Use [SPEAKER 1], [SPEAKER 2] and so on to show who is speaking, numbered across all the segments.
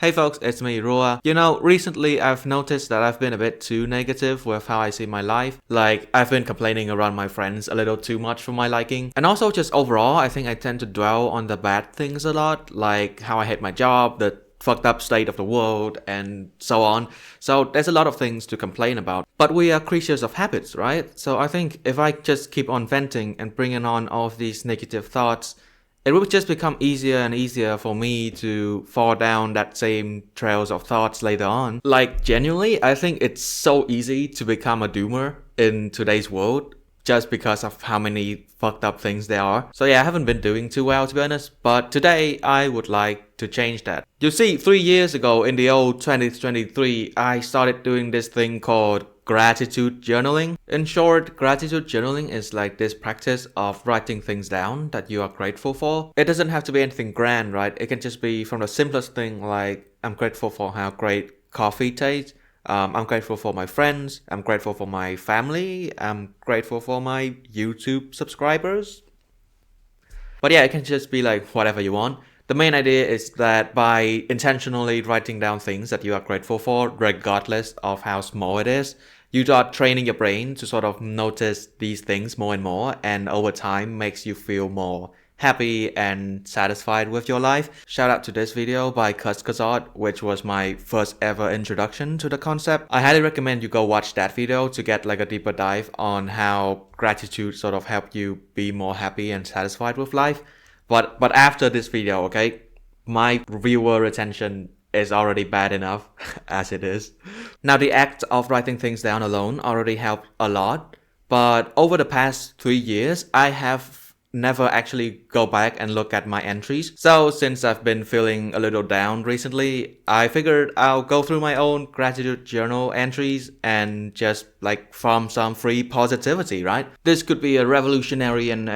[SPEAKER 1] Hey folks, it's me, Rua. Recently I've noticed that I've been a bit too negative with how I see my life. Like, I've been complaining around my friends a little too much for my liking. And also just overall, I think I tend to dwell on the bad things a lot, like how I hate my job, the fucked up state of the world, and so on. So there's a lot of things to complain about. But we are creatures of habits, right? So I think if I just keep on venting and bringing on all of these negative thoughts, it will just become easier and easier for me to fall down that same trails of thoughts later on. Like, genuinely, I think it's so easy to become a doomer in today's world just because of how many fucked up things there are. So yeah, I haven't been doing too well, to be honest, but today I would like to change that. You see, 3 years ago in the old 2023, I started doing this thing called gratitude journaling. In short, gratitude journaling is like this practice of writing things down that you are grateful for. It doesn't have to be anything grand, right? It can just be from the simplest thing, like I'm grateful for how great coffee tastes. I'm grateful for my friends. I'm grateful for my family. I'm grateful for my YouTube subscribers. But yeah, it can just be like whatever you want. The main idea is that by intentionally writing down things that you are grateful for, regardless of how small it is, you start training your brain to sort of notice these things more and more, and over time makes you feel more happy and satisfied with your life. Shout out to this video by Kazot, which was my first ever introduction to the concept. I highly recommend you go watch that video to get like a deeper dive on how gratitude sort of helped you be more happy and satisfied with life. But after this video, okay, my viewer retention is already bad enough as it is. Now, the act of writing things down alone already helped a lot, but over the past 3 years, I have never actually go back and look at my entries. So since I've been feeling a little down recently, I figured I'll go through my own gratitude journal entries and just like farm some free positivity, right? This could be a revolutionary and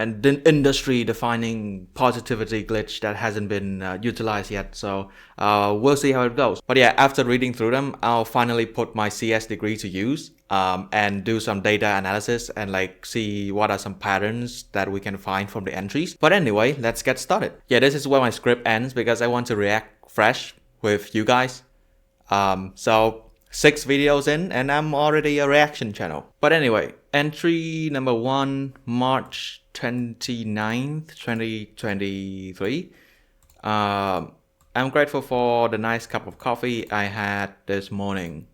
[SPEAKER 1] industry defining positivity glitch that hasn't been utilized yet. So we'll see how it goes. But yeah, after reading through them, I'll finally put my CS degree to use. And do some data analysis and like see what are some patterns that we can find from the entries. But anyway, let's get started. Yeah, this is where my script ends because I want to react fresh with you guys. So 6 videos in and I'm already a reaction channel. But anyway, entry number 1, March 29th, 2023. I'm grateful for the nice cup of coffee I had this morning.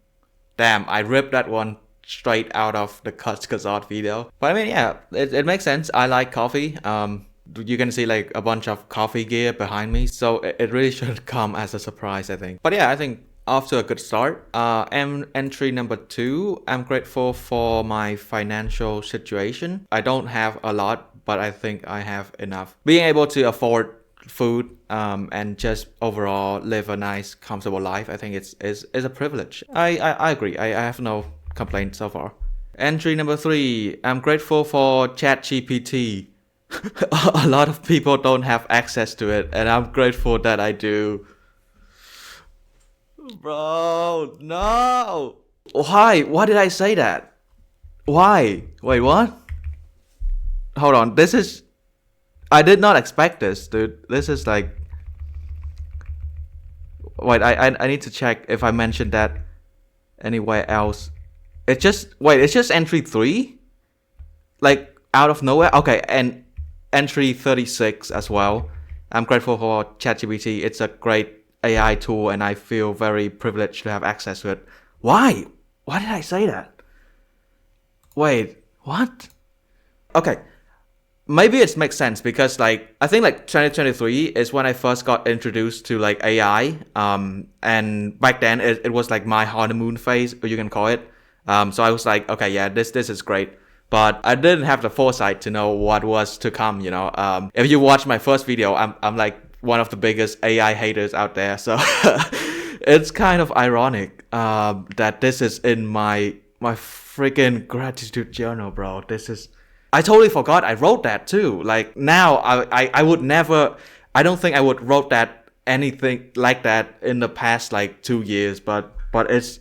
[SPEAKER 1] Damn, I ripped that one straight out of the Kazot video. But I mean, yeah, it makes sense. I like coffee. You can see like a bunch of coffee gear behind me. So it really shouldn't come as a surprise, I think. But yeah, I think off to a good start. Entry number 2, I'm grateful for my financial situation. I don't have a lot, but I think I have enough. Being able to afford food and just overall live a nice comfortable life, I think is a privilege. I agree. I have no complaints so far. Entry number 3, I'm grateful for ChatGPT. A lot of people don't have access to it and I'm grateful that I do. Bro, no. Why did I say that? Why? Wait, what? Hold on, I did not expect this, dude. This is like... Wait, I need to check if I mentioned that anywhere else. It's just entry 3? Like, out of nowhere? Okay, and entry 36 as well. I'm grateful for ChatGPT. It's a great AI tool and I feel very privileged to have access to it. Why? Why did I say that? Wait, what? Okay. Maybe it makes sense because like I think like 2023 is when I first got introduced to like AI, and back then it was like my honeymoon phase, or you can call it. So I was like, okay, yeah, this is great, but I didn't have the foresight to know what was to come. If you watch my first video, I'm like one of the biggest AI haters out there, so it's kind of ironic that this is in my freaking gratitude journal, bro. I totally forgot I wrote that too. Like now I would never, I don't think I would wrote that anything like that in the past like 2 years, but it's,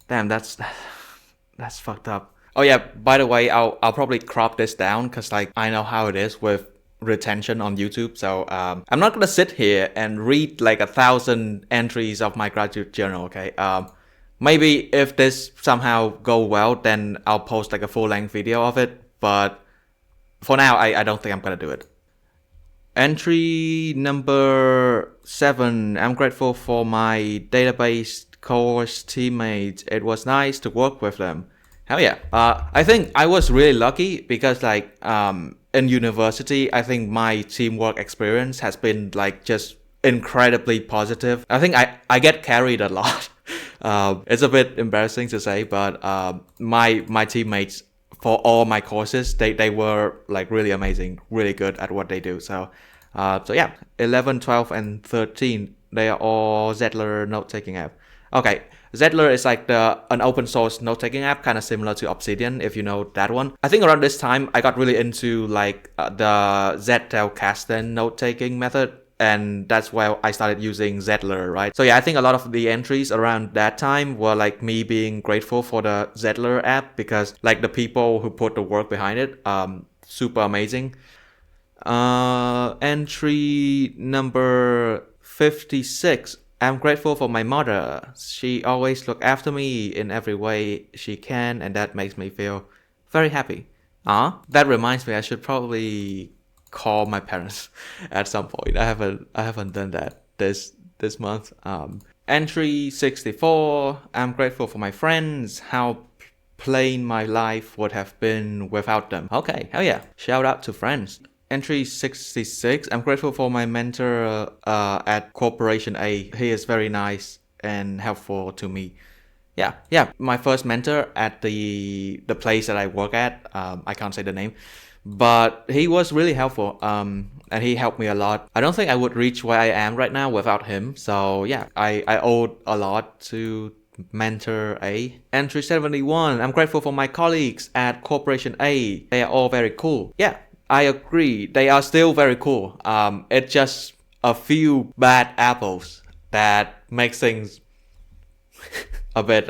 [SPEAKER 1] damn, that's fucked up. Oh yeah, by the way, I'll probably crop this down because like I know how it is with retention on YouTube. So I'm not gonna sit here and read like 1,000 entries of my graduate journal. Okay. Maybe if this somehow go well, then I'll post like a full-length video of it. But for now, I don't think I'm gonna do it. Entry number 7. I'm grateful for my database course teammates. It was nice to work with them. Hell yeah. I think I was really lucky because like in university, I think my teamwork experience has been like just incredibly positive. I think I get carried a lot. It's a bit embarrassing to say, but my teammates for all my courses, they were like really amazing, really good at what they do. So yeah, 11, 12, and 13, they are all Zettler note-taking app. Okay, Zettler is like an open source note-taking app, kind of similar to Obsidian, if you know that one. I think around this time, I got really into like the Zettelkasten note-taking method. And that's why I started using Zettler, right? So yeah, I think a lot of the entries around that time were like me being grateful for the Zettler app because like the people who put the work behind it, super amazing. Entry number 56. I'm grateful for my mother. She always look after me in every way she can, and that makes me feel very happy. That reminds me, I should probably call my parents at some point. I haven't done that this month. Entry 64. I'm grateful for my friends. How plain my life would have been without them. Okay, hell yeah. Shout out to friends. Entry 66. I'm grateful for my mentor at Corporation A. He is very nice and helpful to me. Yeah. My first mentor at the place that I work at. I can't say the name. But he was really helpful, and he helped me a lot. I don't think I would reach where I am right now without him. So yeah, I owed a lot to Mentor A. Entry 71. I'm grateful for my colleagues at Corporation A. They are all very cool. Yeah, I agree. They are still very cool. It's just a few bad apples that makes things a bit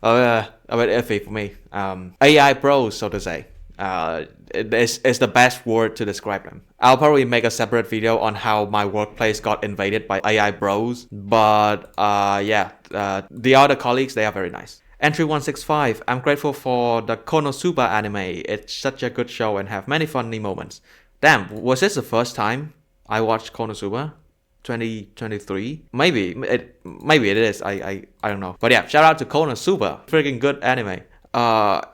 [SPEAKER 1] iffy for me. AI bros, so to say. It's the best word to describe them. I'll probably make a separate video on how my workplace got invaded by AI bros. But the other colleagues, they are very nice. Entry 165. I'm grateful for the Konosuba anime. It's such a good show and have many funny moments. Damn, was this the first time I watched Konosuba? 2023? Maybe it is. I don't know. But yeah, shout out to Konosuba. Freaking good anime.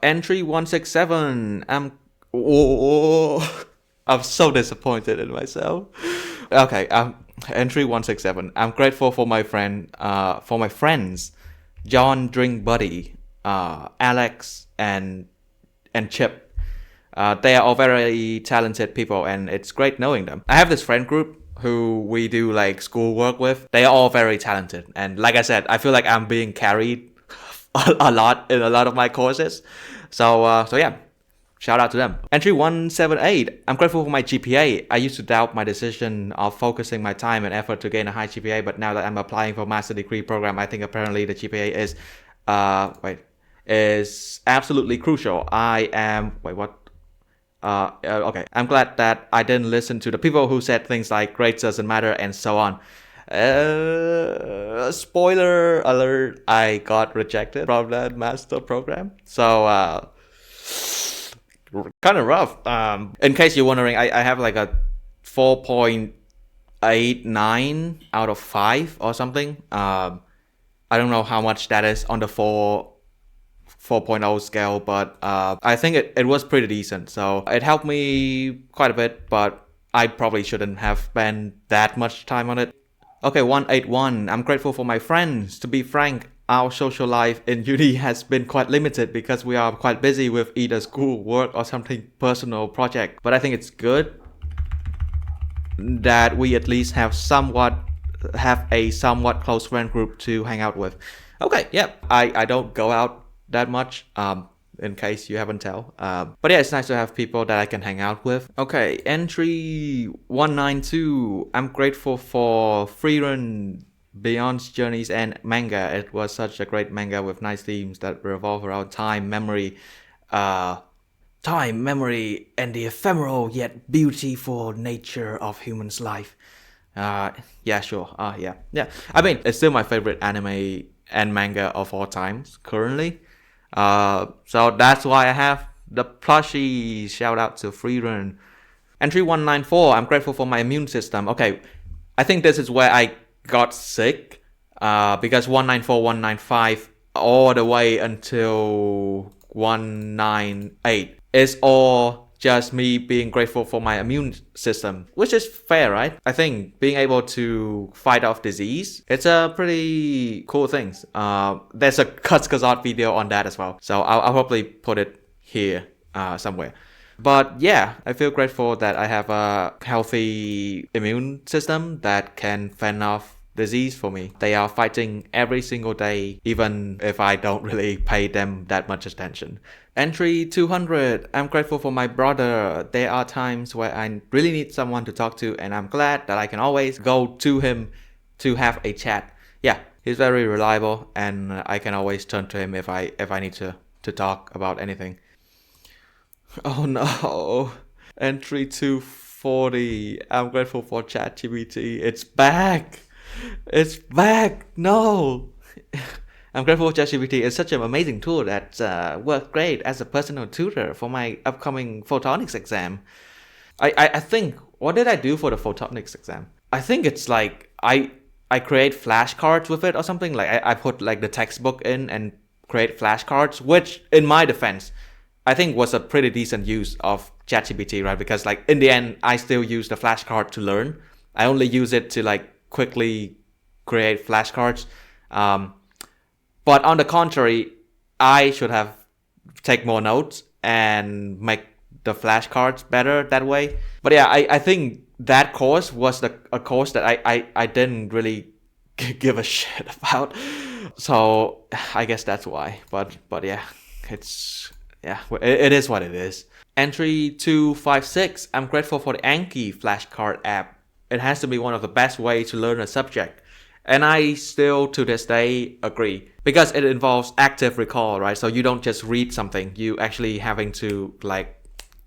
[SPEAKER 1] Entry 167. I'm so disappointed in myself. Okay, entry 167. I'm grateful for my friends, John Drink Buddy, Alex, and Chip. They are all very talented people, and it's great knowing them. I have this friend group who we do like schoolwork with. They are all very talented, and like I said, I feel like I'm being carried a lot in a lot of my courses. So yeah, shout out to them. Entry 178. I'm grateful for my GPA. I used to doubt my decision of focusing my time and effort to gain a high GPA, but now that I'm applying for master degree program, I think apparently the GPA is absolutely crucial. Okay. I'm glad that I didn't listen to the people who said things like grades doesn't matter and so on. Spoiler alert, I got rejected from that master program. So kind of rough. In case you're wondering, I have like a 4.89 out of 5 or something. I don't know how much that is on the 4.0 scale, but I think it was pretty decent. So it helped me quite a bit, but I probably shouldn't have spent that much time on it. Okay, 181. I'm grateful for my friends. To be frank, our social life in uni has been quite limited because we are quite busy with either school, work, or something personal project. But I think it's good that we at least have a somewhat close friend group to hang out with. Okay, yeah. I don't go out that much. In case you haven't tell. But yeah, it's nice to have people that I can hang out with. Okay, entry 192. I'm grateful for Freerun, Beyond's Journeys, and manga. It was such a great manga with nice themes that revolve around time, memory, Time, memory, and the ephemeral yet beautiful nature of human's life. Yeah, sure. Yeah. I mean, it's still my favorite anime and manga of all times currently. So that's why I have the plushie. Shout out to Freerun. Entry 194. I'm grateful for my immune system. Okay, I think this is where I got sick. Because 194, 195, all the way until 198 is all just me being grateful for my immune system, which is fair, right? I think being able to fight off disease, it's a pretty cool thing. There's a Kutzkazat video on that as well, so I'll probably put it here somewhere. But yeah, I feel grateful that I have a healthy immune system that can fend off disease for me. They are fighting every single day, even if I don't really pay them that much attention. Entry 200. I'm grateful for my brother. There are times where I really need someone to talk to, and I'm glad that I can always go to him to have a chat. Yeah, he's very reliable, and I can always turn to him if I need to talk about anything. Oh no. Entry 240. I'm grateful for ChatGPT. It's back. It's back. No. I'm grateful for ChatGPT. It's such an amazing tool that works great as a personal tutor for my upcoming photonics exam. I think, what did I do for the photonics exam? I think it's like I create flashcards with it or something. Like I put like the textbook in and create flashcards, which in my defense, I think was a pretty decent use of ChatGPT, right? Because like in the end, I still use the flashcard to learn. I only use it to like quickly create flashcards. But on the contrary, I should have take more notes and make the flashcards better that way. But yeah, I think that course was a course that I didn't really give a shit about. So I guess that's why. But yeah, it is what it is. Entry 256. I'm grateful for the Anki flashcard app. It has to be one of the best ways to learn a subject. And I still, to this day, agree. Because it involves active recall, right? So you don't just read something. You actually having to, like,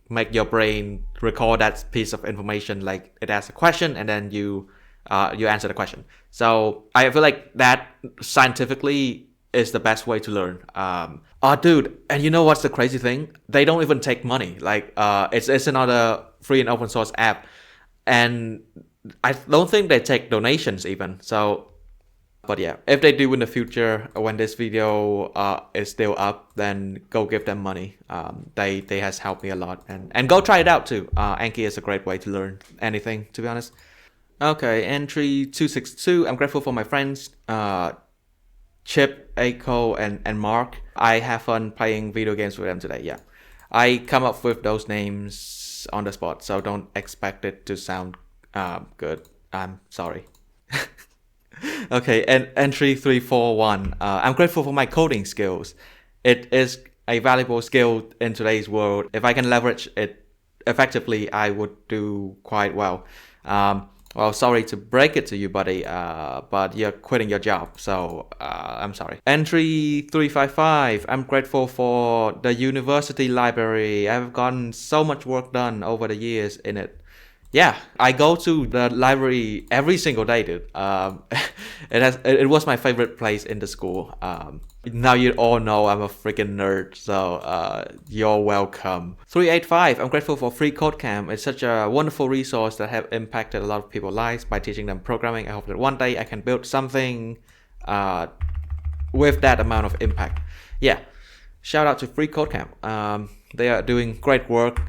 [SPEAKER 1] make your brain recall that piece of information. Like, it asks a question, and then you answer the question. So I feel like that scientifically is the best way to learn. Dude, and you know what's the crazy thing? They don't even take money. Like, it's another free and open source app. And I don't think they take donations even. So, but yeah, if they do in the future, when this video is still up, then go give them money. They has helped me a lot, and go try it out too. Anki is a great way to learn anything, to be honest. Okay, entry 262. I'm grateful for my friends, Chip, Aiko, and Mark. I have fun playing video games with them today. Yeah, I come up with those names on the spot, so don't expect it to sound good. I'm sorry. Okay, and entry 341. I'm grateful for my coding skills. It is a valuable skill in today's world. If I can leverage it effectively, I would do quite well. Well, sorry to break it to you, buddy, but you're quitting your job, so I'm sorry. Entry 355. I'm grateful for the university library. I've gotten so much work done over the years in it. Yeah, I go to the library every single day, dude. It was my favorite place in the school. Now you all know I'm a freaking nerd, so you're welcome. 385. I'm grateful for Free Code Camp. It's such a wonderful resource that have impacted a lot of people's lives by teaching them programming. I hope that one day I can build something with that amount of impact. Yeah, shout out to Free Code Camp. They are doing great work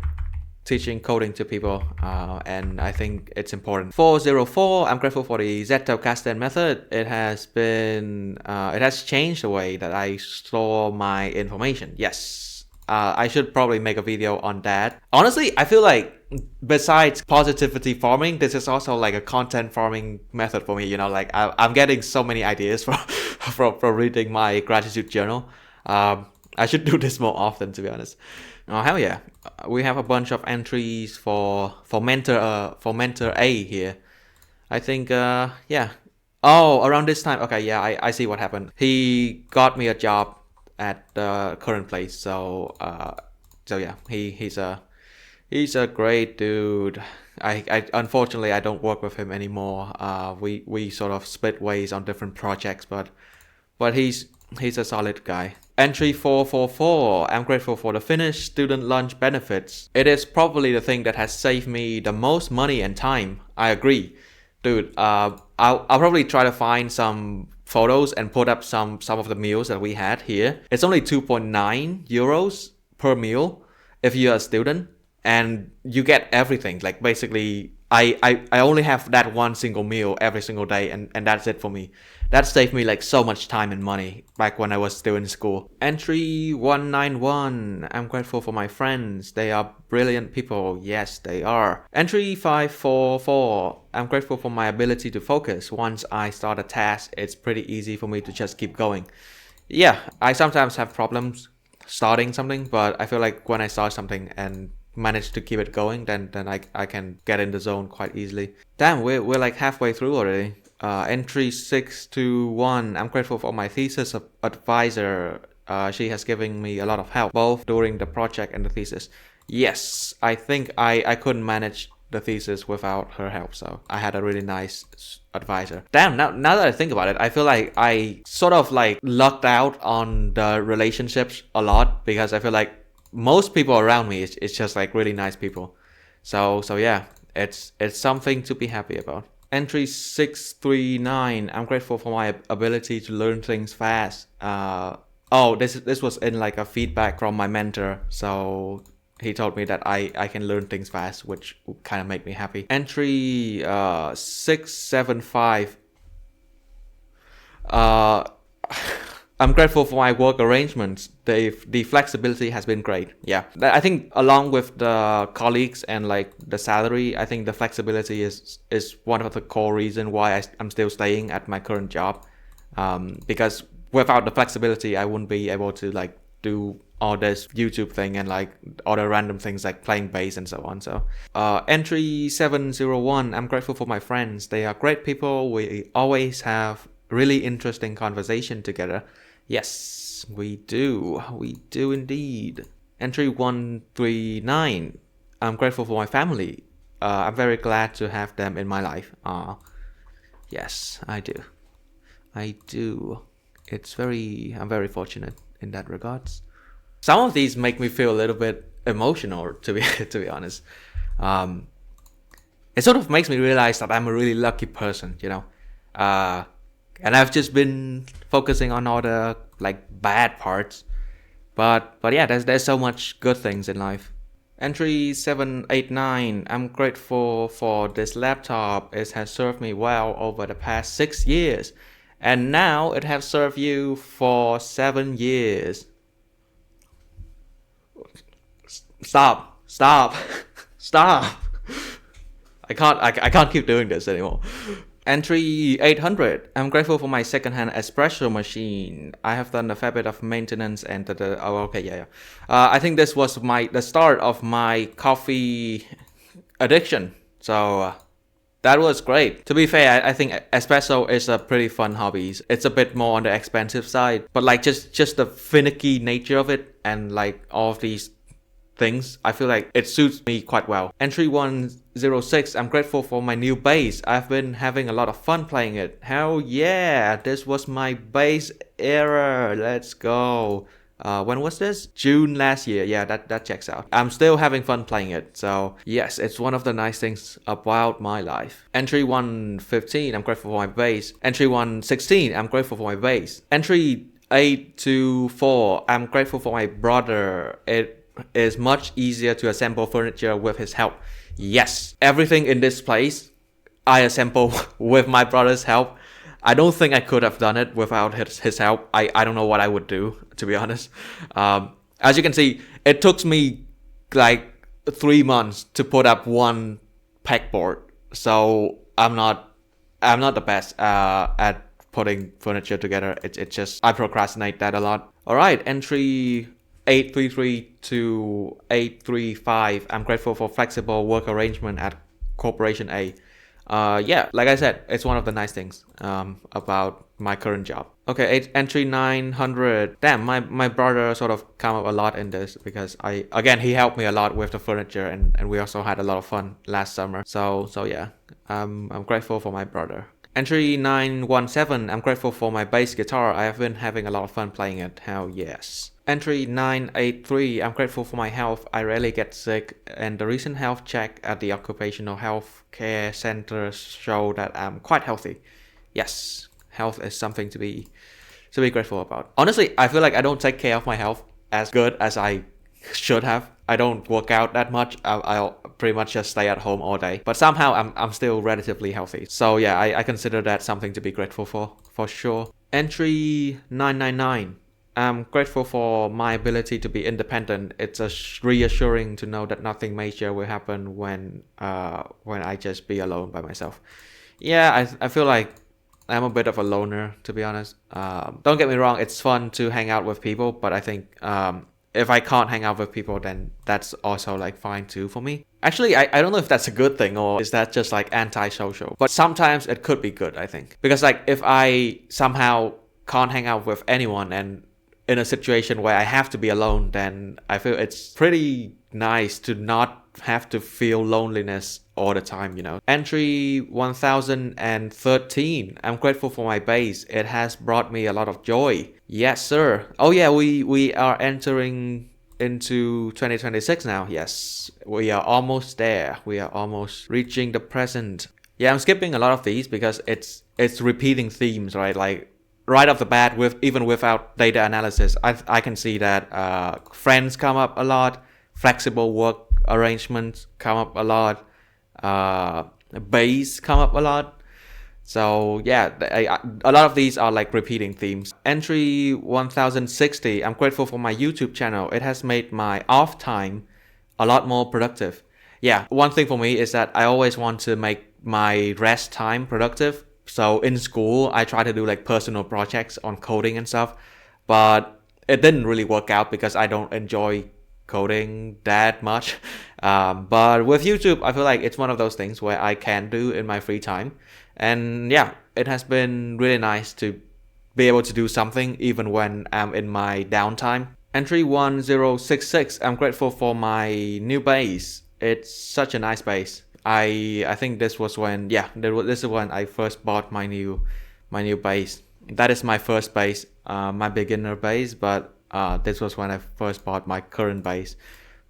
[SPEAKER 1] teaching coding to people, and I think it's important. 404. I'm grateful for the Zettelkasten method. It has changed the way that I store my information. Yes, I should probably make a video on that. Honestly, I feel like besides positivity farming, this is also like a content farming method for me. You know, like I'm getting so many ideas from reading my gratitude journal. I should do this more often, to be honest. Oh hell yeah! We have a bunch of entries for mentor A here. I think yeah. Oh, around this time. Okay, yeah, I see what happened. He got me a job at the current place, so So yeah, he's a great dude. I unfortunately I don't work with him anymore. We sort of split ways on different projects, but he's a solid guy. Entry 444. I'm grateful for the Finnish student lunch benefits. It is probably the thing that has saved me the most money and time. I agree, dude. I'll probably try to find some photos and put up some of the meals that we had here. It's only 2.9 euros per meal if you're a student, and you get everything. Like basically, I only have that one single meal every single day, and that's it for me. That saved me like so much time and money back when I was still in school. Entry 191. I'm grateful for my friends. They are brilliant people. Yes, they are. Entry 544. I'm grateful for my ability to focus. Once I start a task, it's pretty easy for me to just keep going. Yeah, I sometimes have problems starting something, but I feel like when I start something and manage to keep it going, then I can get in the zone quite easily. Damn, we're like halfway through already. Entry 621. I'm grateful for my thesis advisor. She has given me a lot of help, both during the project and the thesis. Yes, I think I couldn't manage the thesis without her help, so I had a really nice advisor. Damn, now that I think about it, I feel like I sort of like lucked out on the relationships a lot, because I feel like most people around me is just like really nice people. So yeah, it's something to be happy about. Entry 639. I'm grateful for my ability to learn things fast. This was in like a feedback from my mentor. So he told me that I can learn things fast, which kind of made me happy. Entry 675. I'm grateful for my work arrangements. The flexibility has been great. Yeah, I think along with the colleagues and like the salary, I think the flexibility is one of the core reason why I'm still staying at my current job. Because without the flexibility, I wouldn't be able to like do all this YouTube thing and like other random things like playing bass and so on. So entry 701. I'm grateful for my friends. They are great people. We always have really interesting conversation together. Yes, we do. We do indeed. Entry 139. I'm grateful for my family. I'm very glad to have them in my life. Yes, I do. I do. I'm very fortunate in that regards. Some of these make me feel a little bit emotional, to be honest. It sort of makes me realize that I'm a really lucky person, you know. And I've just been focusing on all the like bad parts, but yeah, there's so much good things in life. Entry 789. I'm grateful for this laptop. It has served me well over the past 6 years, and now it has served you for 7 years. Stop! Stop! I can't keep doing this anymore. Entry 800. I'm grateful for my second-hand espresso machine. I have done a fair bit of maintenance and I think this was the start of my coffee addiction. So that was great. To be fair, I think espresso is a pretty fun hobby. It's a bit more on the expensive side, but like just the finicky nature of it and like all of these things, I feel like it suits me quite well. Entry 106. I'm grateful for my new bass. I've been having a lot of fun playing it. Hell yeah, this was my bass era. Let's go. When was this? June last year. Yeah, that checks out. I'm still having fun playing it. So yes, it's one of the nice things about my life. Entry 115. I'm grateful for my bass. Entry 116. I'm grateful for my bass. Entry 824. I'm grateful for my brother. It is much easier to assemble furniture with his help. Yes, everything in this place I assemble with my brother's help. I don't think I could have done it without his help. I don't know what I would do, to be honest. As you can see, it took me like 3 months to put up one pegboard. So I'm not the best at putting furniture together. It's just I procrastinate that a lot. Alright, entry 833 to 835. I'm grateful for flexible work arrangement at Corporation A. Yeah, like I said, it's one of the nice things about my current job. Okay, entry 900. Damn, my brother sort of come up a lot in this because he helped me a lot with the furniture, and we also had a lot of fun last summer. So yeah, I'm grateful for my brother. Entry 917, I'm grateful for my bass guitar. I have been having a lot of fun playing it. Hell yes. Entry 983, I'm grateful for my health. I rarely get sick, and the recent health check at the occupational health care center show that I'm quite healthy. Yes, health is something to be grateful about. Honestly, I feel like I don't take care of my health as good as I should have. I don't work out that much. I'll pretty much just stay at home all day. But somehow I'm still relatively healthy. So yeah, I consider that something to be grateful for sure. Entry 999. I'm grateful for my ability to be independent. It's reassuring to know that nothing major will happen when I just be alone by myself. Yeah, I feel like I'm a bit of a loner, to be honest. Don't get me wrong, it's fun to hang out with people, but I think if I can't hang out with people, then that's also like fine too for me. Actually, I don't know if that's a good thing or is that just like anti-social. But sometimes it could be good, I think. Because like if I somehow can't hang out with anyone and in a situation where I have to be alone, then I feel it's pretty nice to not have to feel loneliness all the time, you know. Entry 1013. I'm grateful for my bass. It has brought me a lot of joy. Yes, sir. Oh yeah, we are entering into 2026 now. Yes, we are almost there. We are almost reaching the present. Yeah, I'm skipping a lot of these because it's repeating themes, right? Like right off the bat, even without data analysis, I can see that friends come up a lot, flexible work arrangements come up a lot, bass come up a lot. So yeah, a lot of these are like repeating themes. Entry 1060, I'm grateful for my YouTube channel. It has made my off time a lot more productive. Yeah, one thing for me is that I always want to make my rest time productive. So in school, I try to do like personal projects on coding and stuff, but it didn't really work out because I don't enjoy coding that much. But with YouTube, I feel like it's one of those things where I can do in my free time. And yeah, it has been really nice to be able to do something even when I'm in my downtime. Entry 1066, I'm grateful for my new bass. It's such a nice bass. I think this was when this is when I first bought my new bass. That is my first bass, my beginner bass, but this was when I first bought my current bass,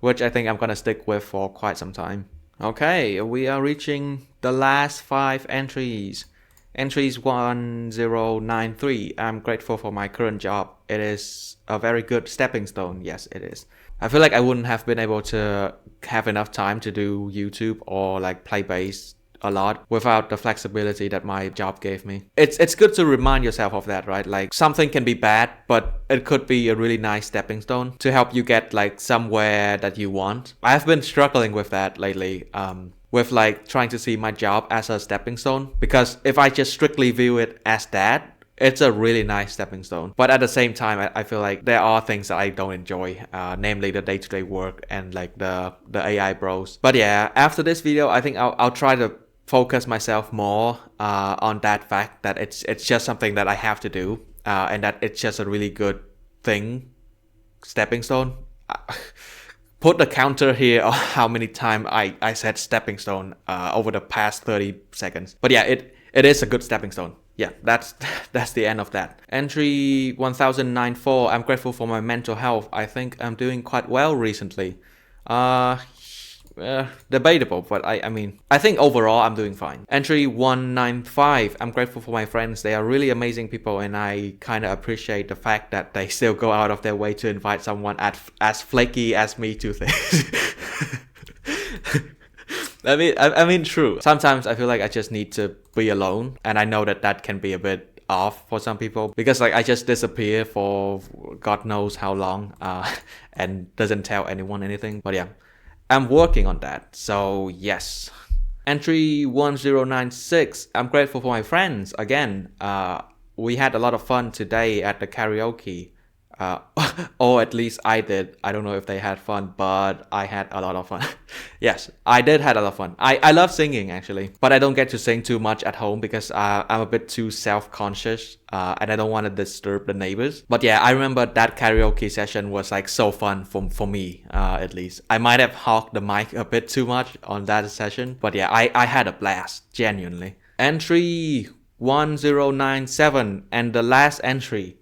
[SPEAKER 1] which I think I'm gonna stick with for quite some time. Okay, we are reaching the last 5 entries. Entries 1093. I'm grateful for my current job. It is a very good stepping stone. Yes, it is. I feel like I wouldn't have been able to have enough time to do YouTube or like play bass a lot without the flexibility that my job gave me. It's good to remind yourself of that, right? Like something can be bad, but it could be a really nice stepping stone to help you get like somewhere that you want. I've been struggling with that lately. With like trying to see my job as a stepping stone, because if I just strictly view it as that, it's a really nice stepping stone. But at the same time, I feel like there are things that I don't enjoy, namely the day-to-day work and like the AI bros. But yeah, after this video, I think I'll try to focus myself more on that fact that it's just something that I have to do, and that it's just a really good thing, stepping stone. Put the counter here on how many times I said stepping stone over the past 30 seconds. But yeah, it is a good stepping stone. Yeah, that's the end of that. Entry 1094. I'm grateful for my mental health. I think I'm doing quite well recently. Debatable, but I mean, I think overall I'm doing fine. Entry 195. I'm grateful for my friends. They are really amazing people, and I kind of appreciate the fact that they still go out of their way to invite someone as flaky as me to things. I mean, true. Sometimes I feel like I just need to be alone, and I know that can be a bit off for some people because like I just disappear for God knows how long, and doesn't tell anyone anything. But yeah, I'm working on that. So yes. Entry 1096. I'm grateful for my friends again. We had a lot of fun today at the karaoke. Uh, or at least I did. I don't know if they had fun, but I had a lot of fun. Yes, I did had a lot of fun. I love singing actually, but I don't get to sing too much at home because I'm a bit too self-conscious and I don't want to disturb the neighbors. But yeah, I remember that karaoke session was like so fun for me at least. I might have hogged the mic a bit too much on that session, but yeah, I had a blast, genuinely. Entry 1097 and the last entry.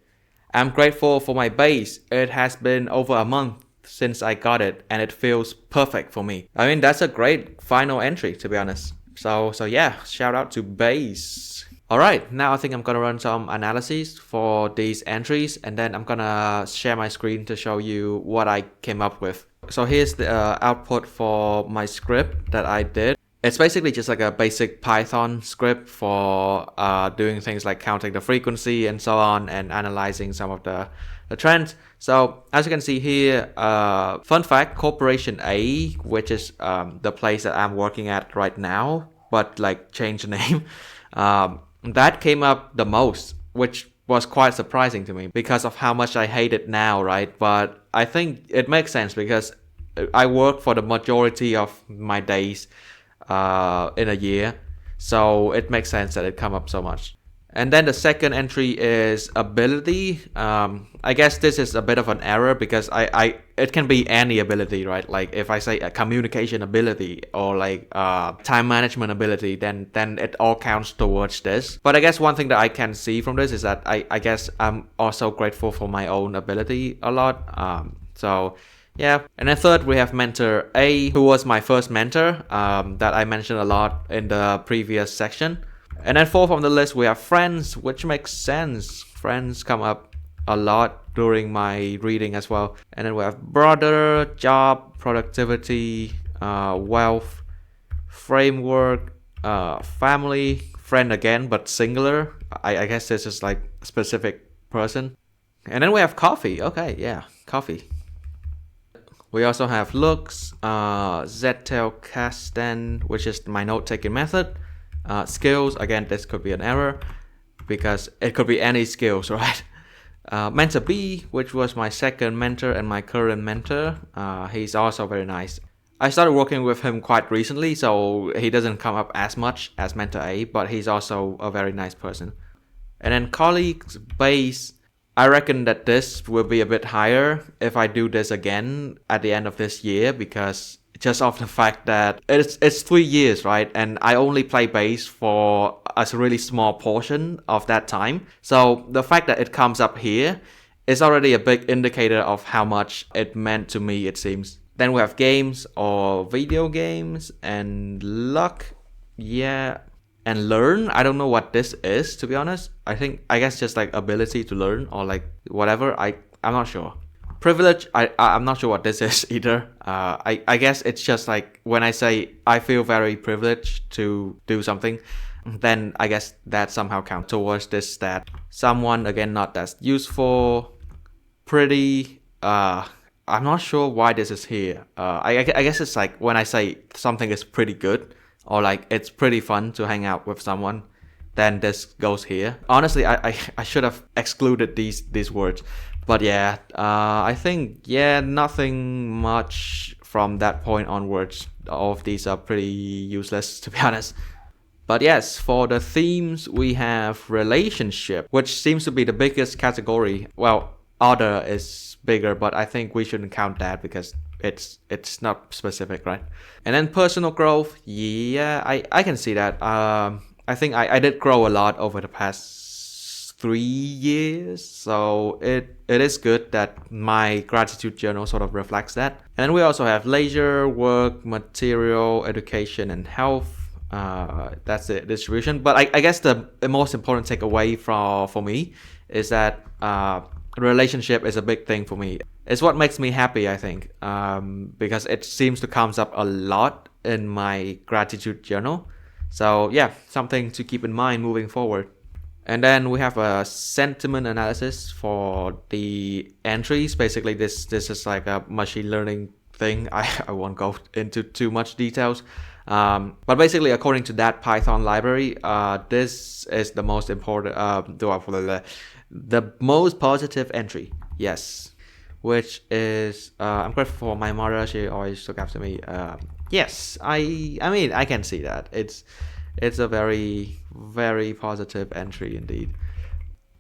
[SPEAKER 1] I'm grateful for my bass. It has been over a month since I got it and it feels perfect for me. I mean, that's a great final entry, to be honest. So yeah, shout out to bass. Alright, now I think I'm gonna run some analyses for these entries and then I'm gonna share my screen to show you what I came up with. So here's the output for my script that I did. It's basically just like a basic Python script for doing things like counting the frequency and so on and analyzing some of the trends. So as you can see here, fun fact, Corporation A, which is the place that I'm working at right now, but like change the name, that came up the most, which was quite surprising to me because of how much I hate it now, right? But I think it makes sense because I work for the majority of my days in a year, so it makes sense that it come up so much. And then the second entry is ability. I guess this is a bit of an error because it can be any ability, right? Like if I say a communication ability or like time management ability, then it all counts towards this. But I guess one thing that I can see from this is that I guess I'm also grateful for my own ability a lot. So yeah, and then third we have mentor A, who was my first mentor that I mentioned a lot in the previous section. And then fourth on the list we have friends, which makes sense. Friends come up a lot during my reading as well. And then we have brother, job, productivity, wealth, framework, family, friend again, but singular. I guess this is like a specific person. And then we have coffee. Okay, yeah, coffee. We also have looks, Zettelkasten, which is my note-taking method. Skills, again, this could be an error because it could be any skills, right? Mentor B, which was my second mentor and my current mentor. He's also very nice. I started working with him quite recently, so he doesn't come up as much as mentor A, but he's also a very nice person. And then colleagues, base. I reckon that this will be a bit higher if I do this again at the end of this year because just off the fact that it's 3 years, right? And I only play bass for a really small portion of that time. So the fact that it comes up here is already a big indicator of how much it meant to me, it seems. Then we have games or video games and luck. Yeah. And learn, I don't know what this is, to be honest. I guess just like ability to learn or like whatever. I'm not sure. Privilege, I'm not sure what this is either. I guess it's just like when I say I feel very privileged to do something, then I guess that somehow counts towards this stat. Someone, again, not that useful. Pretty, I'm not sure why this is here. I guess it's like when I say something is pretty good, or like it's pretty fun to hang out with someone, then this goes here. Honestly, I should have excluded these words. But yeah, I think, yeah, nothing much from that point onwards. All of these are pretty useless, to be honest. But yes, for the themes, we have relationship, which seems to be the biggest category. Well, other is bigger, but I think we shouldn't count that because it's not specific, right? And then personal growth, yeah, I can see that. I think I did grow a lot over the past 3 years, so it is good that my gratitude journal sort of reflects that. And then we also have leisure, work, material, education, and health. That's the distribution. But I guess the most important takeaway for me is that relationship is a big thing for me. It's what makes me happy, I think, because it seems to comes up a lot in my gratitude journal. So yeah, something to keep in mind moving forward. And then we have a sentiment analysis for the entries. Basically, this is like a machine learning thing. I won't go into too much details. But basically, according to that Python library, this is the most important, the most positive entry. Yes, which is I'm grateful for my mother. She always look after me. Yes, I mean I can see that it's a very positive entry indeed.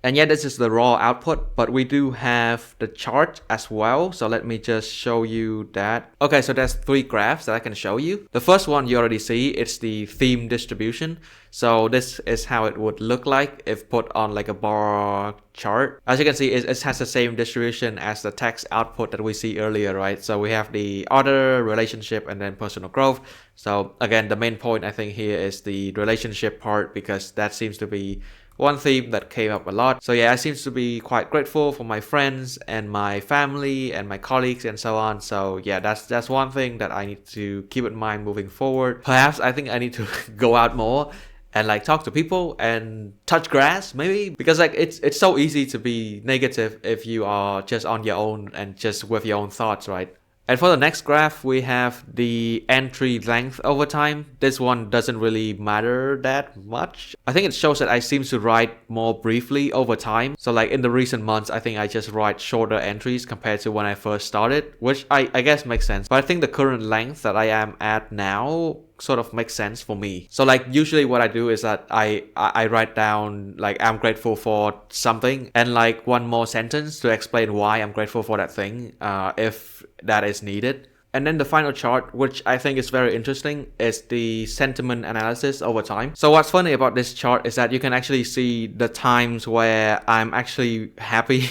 [SPEAKER 1] And yeah, this is the raw output, but we do have the chart as well. So let me just show you that. Okay, so there's three graphs that I can show you. The first one you already see, it's the theme distribution. So this is how it would look like if put on like a bar chart. As you can see, it has the same distribution as the text output that we see earlier, right? So we have the order, relationship, and then personal growth. So again, the main point I think here is the relationship part, because that seems to be one theme that came up a lot. So yeah, I seem to be quite grateful for my friends and my family and my colleagues and so on. So yeah, that's one thing that I need to keep in mind moving forward. Perhaps I think I need to go out more and like talk to people and touch grass maybe, because like it's so easy to be negative if you are just on your own and just with your own thoughts, right? And for the next graph, we have the entry length over time. This one doesn't really matter that much. I think it shows that I seem to write more briefly over time. So like in the recent months, I think I just write shorter entries compared to when I first started, which I guess makes sense. But I think the current length that I am at now sort of makes sense for me. So like usually what I do is that I write down like I'm grateful for something and like one more sentence to explain why I'm grateful for that thing, if that is needed. And then the final chart, which I think is very interesting, is the sentiment analysis over time. So what's funny about this chart is that you can actually see the times where I'm actually happy.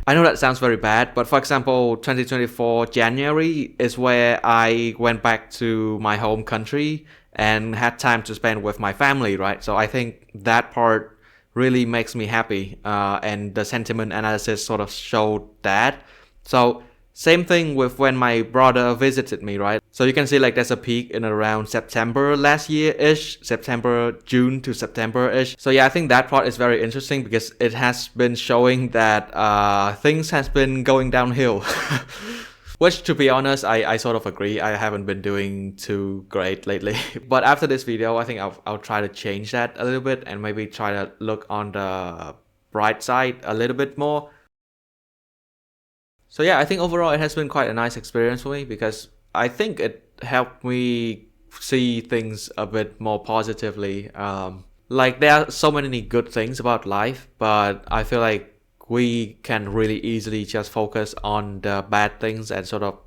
[SPEAKER 1] I know that sounds very bad, but for example, 2024 January is where I went back to my home country and had time to spend with my family, right? So I think that part really makes me happy, and the sentiment analysis sort of showed that. So same thing with when my brother visited me, right? So you can see like there's a peak in around September last year-ish, June to September-ish. So yeah, I think that part is very interesting because it has been showing that things has been going downhill. Which, to be honest, I sort of agree. I haven't been doing too great lately. But after this video, I think I'll try to change that a little bit and maybe try to look on the bright side a little bit more. So yeah, I think overall it has been quite a nice experience for me because I think it helped me see things a bit more positively. Like there are so many good things about life, but I feel like we can really easily just focus on the bad things and sort of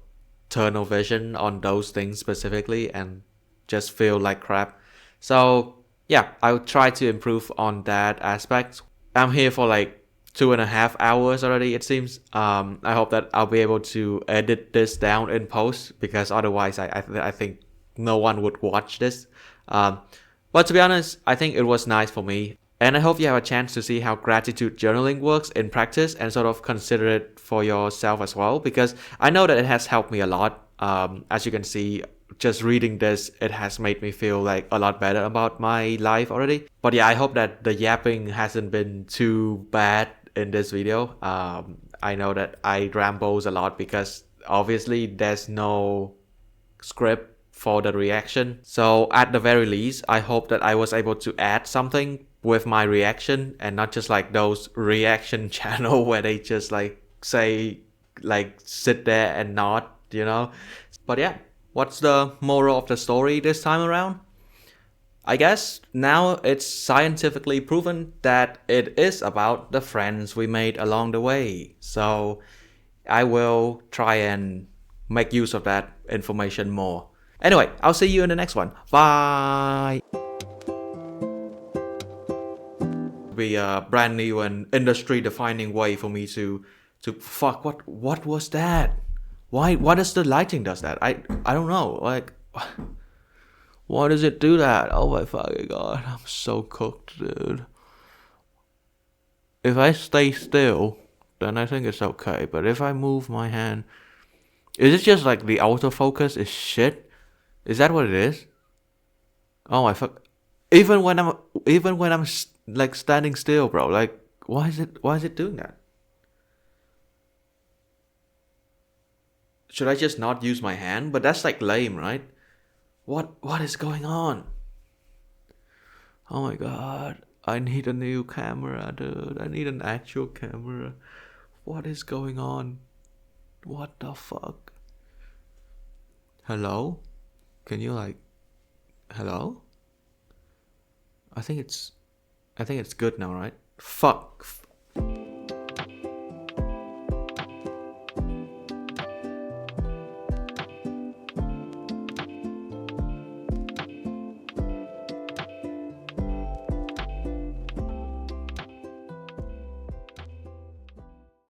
[SPEAKER 1] tunnel vision on those things specifically and just feel like crap. So yeah, I'll try to improve on that aspect. I'm here for like 2.5 hours already, it seems. I hope that I'll be able to edit this down in post because otherwise I think no one would watch this. But to be honest, I think it was nice for me. And I hope you have a chance to see how gratitude journaling works in practice and sort of consider it for yourself as well, because I know that it has helped me a lot. As you can see, just reading this, it has made me feel like a lot better about my life already. But yeah, I hope that the yapping hasn't been too bad in this video. I know that I rambles a lot because obviously there's no script for the reaction. So at the very least, I hope that I was able to add something with my reaction and not just like those reaction channel where they just like say like sit there and nod, you know. But yeah, what's the moral of the story this time around? I guess now it's scientifically proven that it is about the friends we made along the way. So I will try and make use of that information more. Anyway, I'll see you in the next one. Bye! Be a brand new and industry defining way for me to fuck, what was that? Why does the lighting does that? I don't know. Like why does it do that? Oh my fucking god, I'm so cooked, dude. If I stay still, then I think it's okay. But if I move my hand, is it just like the autofocus is shit? Is that what it is? Oh my fuck! Even when I'm like standing still, bro. Like why is it doing that? Should I just not use my hand? But that's like lame, right? What is going on? Oh my god. I need a new camera, dude. I need an actual camera. What is going on? What the fuck? Hello? Can you like... Hello? I think it's good now, right? Fuck.